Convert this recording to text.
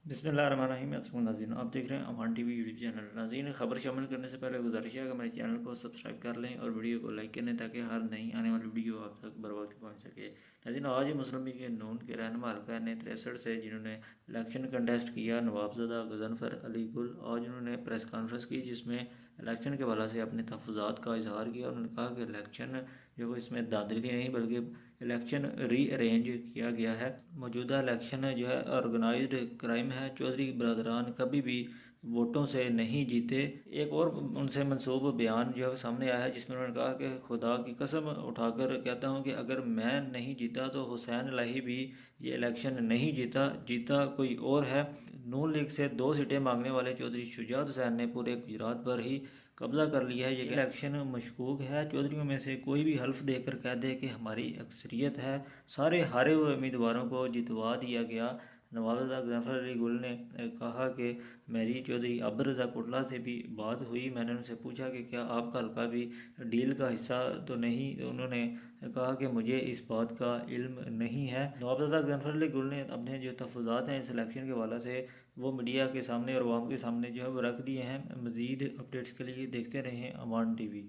बिस्मिल्लाहिर्रहमानिर्रहीम। नाज़रीन, आप देख रहे हैं अमान टीवी यूट्यूब चैनल। नाज़रीन, खबर शामिल करने से पहले गुजारिश है कि हमारे चैनल को सब्सक्राइब कर लें और वीडियो को लाइक करें ताकि हर नई आने वाली वीडियो आप तक बर वक्त पहुँच सके। नाज़रीन, आज मुस्लिम लीग नून के रहनुमा हल्का N63 से जिन्होंने इलेक्शन कंटेस्ट किया, नवाबज़दा गज़नफ़र अली गुल, आज उन्होंने प्रेस कॉन्फ्रेंस की जिसमें इलेक्शन के हवाले से अपने तहफ़्फ़ुज़ात का इजहार किया। उन्होंने कहा कि इलेक्शन जो इसमें धांधली नहीं बल्कि इलेक्शन रीअरेंज किया गया है। मौजूदा इलेक्शन जो है ऑर्गेनाइज्ड क्राइम है। चौधरी बरदरान कभी भी वोटों से नहीं जीते। एक और उनसे मंसूब बयान जो है सामने आया है जिसमें उन्होंने कहा कि खुदा की कसम उठाकर कहता हूं कि अगर मैं नहीं जीता तो हुसैन लाही भी ये इलेक्शन नहीं जीता, जीता कोई और है। नून लीग से 2 सीटें मांगने वाले चौधरी शुजात हुसैन ने पूरे गुजरात पर ही कब्जा कर लिया है। ये इलेक्शन मशकूक है। चौधरीयों में से कोई भी हल्फ देकर कह दे कि हमारी अक्सरियत है। सारे हारे हुए उम्मीदवारों को जितवा दिया गया। नवाबज़दा गज़नफ़र अली गुल ने कहा कि मेरी चौधरी अब्दुल रज़ाक कोटला से भी बात हुई। मैंने उनसे पूछा कि क्या आपका हल्का भी डील का हिस्सा तो नहीं। उन्होंने कहा कि मुझे इस बात का इल्म नहीं है। नवाबज़दा गज़नफ़र अली गुल ने अपने जो तहफ़्फ़ुज़ात हैं इस इलेक्शन के हवाले से वो मीडिया के सामने और आवाम के सामने जो है वो रख दिए हैं। मज़ीद अपडेट्स के लिए देखते रहें अमान टीवी।